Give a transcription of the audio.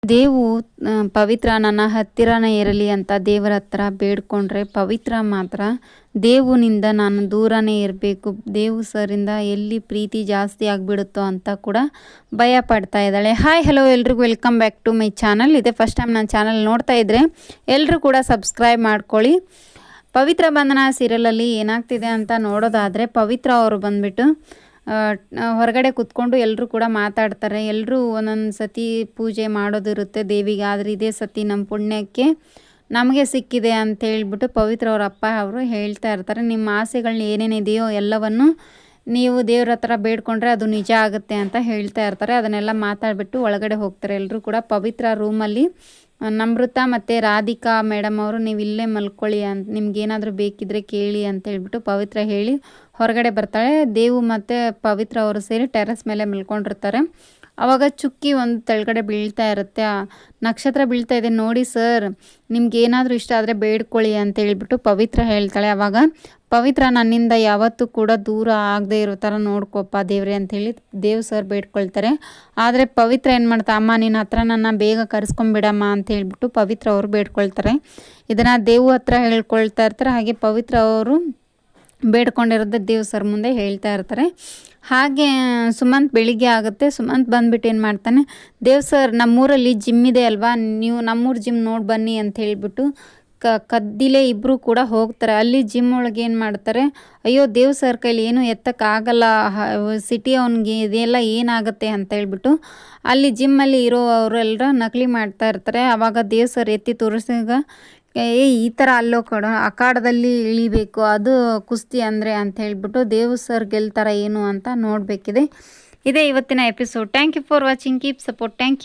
ದೇವು ಪವಿತ್ರ ನನ್ನ ಹತ್ತಿರನೇ ಇರಲಿ ಅಂತ ದೇವರ ಹತ್ರ ಬೇಡ್ಕೊಂಡ್ರೆ ಪವಿತ್ರ ಮಾತ್ರ ದೇವುನಿಂದ ನಾನು ದೂರನೇ ಇರಬೇಕು, ದೇವು ಸರಿಂದ ಎಲ್ಲಿ ಪ್ರೀತಿ ಜಾಸ್ತಿ ಆಗಿಬಿಡುತ್ತೋ ಅಂತ ಕೂಡ ಭಯ ಪಡ್ತಾ ಇದ್ದಾಳೆ. ಹಾಯ್ ಹಲೋ ಎಲ್ರಿಗೂ welcome back to my channel. ಇದೆ ಫಸ್ಟ್ ಟೈಮ್ ನನ್ನ ಚಾನಲ್ ನೋಡ್ತಾ ಇದ್ದರೆ ಎಲ್ಲರೂ ಕೂಡ ಸಬ್ಸ್ಕ್ರೈಬ್ ಮಾಡ್ಕೊಳ್ಳಿ. ಪವಿತ್ರ ಬಂಧನ ಸೀರಿಯಲಲ್ಲಿ ಏನಾಗ್ತಿದೆ ಅಂತ ನೋಡೋದಾದರೆ ಪವಿತ್ರ ಅವರು ಬಂದುಬಿಟ್ಟು ಹೊರಗಡೆ ಕೂತ್ಕೊಂಡು ಎಲ್ಲರೂ ಕೂಡ ಮಾತಾಡ್ತಾರೆ. ಎಲ್ಲರೂ ಒಂದೊಂದು ಸತಿ ಪೂಜೆ ಮಾಡೋದಿರುತ್ತೆ ದೇವಿಗೆ, ಆದರೆ ಇದೇ ಸತಿ ನಮ್ಮ ಪುಣ್ಯಕ್ಕೆ ನಮಗೆ ಸಿಕ್ಕಿದೆ ಅಂತ ಹೇಳ್ಬಿಟ್ಟು ಪವಿತ್ರ ಅವ್ರ ಅಪ್ಪ ಅವರು ಹೇಳ್ತಾ ಇರ್ತಾರೆ. ನಿಮ್ಮ ಆಸೆಗಳನ್ನ ಏನೇನಿದೆಯೋ ಎಲ್ಲವನ್ನು ನೀವು ದೇವ್ರ ಹತ್ರ ಬೇಡ್ಕೊಂಡ್ರೆ ಅದು ನಿಜ ಆಗುತ್ತೆ ಅಂತ ಹೇಳ್ತಾ ಇರ್ತಾರೆ. ಅದನ್ನೆಲ್ಲ ಮಾತಾಡಿಬಿಟ್ಟು ಒಳಗಡೆ ಹೋಗ್ತಾರೆ. ಎಲ್ಲರೂ ಕೂಡ ಪವಿತ್ರ ರೂಮಲ್ಲಿ ನಮೃತ ಮತ್ತು ರಾಧಿಕಾ ಮೇಡಮ್ ಅವರು ನೀವು ಇಲ್ಲೇ ಮಲ್ಕೊಳ್ಳಿ ಅಂತ, ನಿಮ್ಗೇನಾದರೂ ಬೇಕಿದ್ದರೆ ಕೇಳಿ ಅಂತ ಹೇಳ್ಬಿಟ್ಟು ಪವಿತ್ರ ಹೇಳಿ ಹೊರಗಡೆ ಬರ್ತಾಳೆ. ದೇವು ಮತ್ತು ಪವಿತ್ರ ಅವರು ಸೇರಿ ಟೆರೆಸ್ ಮೇಲೆ ಮಲ್ಕೊಂಡಿರ್ತಾರೆ. ಆವಾಗ ಚುಕ್ಕಿ ಒಂದು ತೆಳಗಡೆ ಬೀಳ್ತಾ ಇರುತ್ತೆ. ನಕ್ಷತ್ರ ಬೀಳ್ತಾ ಇದೆ ನೋಡಿ ಸರ್, ನಿಮ್ಗೇನಾದರೂ ಇಷ್ಟ ಆದರೆ ಬೇಡ್ಕೊಳ್ಳಿ ಅಂತ ಹೇಳ್ಬಿಟ್ಟು ಪವಿತ್ರ ಹೇಳ್ತಾಳೆ. ಆವಾಗ ಪವಿತ್ರ ನನ್ನಿಂದ ಯಾವತ್ತೂ ಕೂಡ ದೂರ ಆಗದೆ ಇರೋ ಥರ ನೋಡ್ಕೊಪ್ಪ ದೇವ್ರೆ ಅಂಥೇಳಿ ದೇವ್ ಸರ್ ಬೇಡ್ಕೊಳ್ತಾರೆ. ಆದರೆ ಪವಿತ್ರ ಏನು ಮಾಡ್ತಾ, ಅಮ್ಮ ನಿನ್ನ ಹತ್ರ ನನ್ನ ಬೇಗ ಕರೆಸ್ಕೊಂಬಿಡಮ್ಮ ಅಂತ ಹೇಳ್ಬಿಟ್ಟು ಪವಿತ್ರ ಅವರು ಬೇಡ್ಕೊಳ್ತಾರೆ. ಇದನ್ನು ದೇವು ಹತ್ರ ಹೇಳ್ಕೊಳ್ತಾ ಇರ್ತಾರೆ. ಹಾಗೆ ಪವಿತ್ರ ಅವರು ಬೇಡ್ಕೊಂಡಿರೋದು ದೇವ್ ಸರ್ ಮುಂದೆ ಹೇಳ್ತಾ ಇರ್ತಾರೆ. ಹಾಗೆ ಸುಮಂತ್ ಬೆಳಿಗ್ಗೆ ಆಗುತ್ತೆ. ಸುಮಂತ್ ಬಂದುಬಿಟ್ಟು ಏನು ಮಾಡ್ತಾನೆ, ದೇವ್ ಸರ್ ನಮ್ಮೂರಲ್ಲಿ ಜಿಮ್ ಇದೆ ಅಲ್ವಾ, ನೀವು ನಮ್ಮೂರು ಜಿಮ್ ನೋಡಿ ಬನ್ನಿ ಅಂತ ಹೇಳಿಬಿಟ್ಟು ಕದ್ದಿಲೆ ಇಬ್ಬರು ಕೂಡ ಹೋಗ್ತಾರೆ. ಅಲ್ಲಿ ಜಿಮ್ ಒಳಗೆ ಏನು ಮಾಡ್ತಾರೆ, ಅಯ್ಯೋ ದೇವ್ ಸರ್ ಕೈಲಿ ಏನು ಎತ್ತಕ್ಕಾಗಲ್ಲ, ಸಿಟಿ ಅವನಿಗೆ ಇದೆಲ್ಲ ಏನಾಗುತ್ತೆ ಅಂತ ಹೇಳ್ಬಿಟ್ಟು ಅಲ್ಲಿ ಜಿಮ್ಮಲ್ಲಿ ಇರೋ ಅವರೆಲ್ಲರ ನಕಲಿ ಮಾಡ್ತಾ ಇರ್ತಾರೆ. ಆವಾಗ ದೇವ್ ಸರ್ ಎತ್ತಿ ತೋರಿಸಿದಾಗ ಈ ಥರ ಅಲ್ಲೋ ಅಖಾಡದಲ್ಲಿ ಇಳಿಬೇಕು, ಅದು ಕುಸ್ತಿ ಅಂದರೆ ಅಂತ ಹೇಳ್ಬಿಟ್ಟು ದೇವ್ ಸರ್ ಗೆಲ್ತಾರ ಏನು ಅಂತ ನೋಡಬೇಕಿದೆ. ಇದೇ ಇವತ್ತಿನ episode. Thank you for watching, keep support, thank you.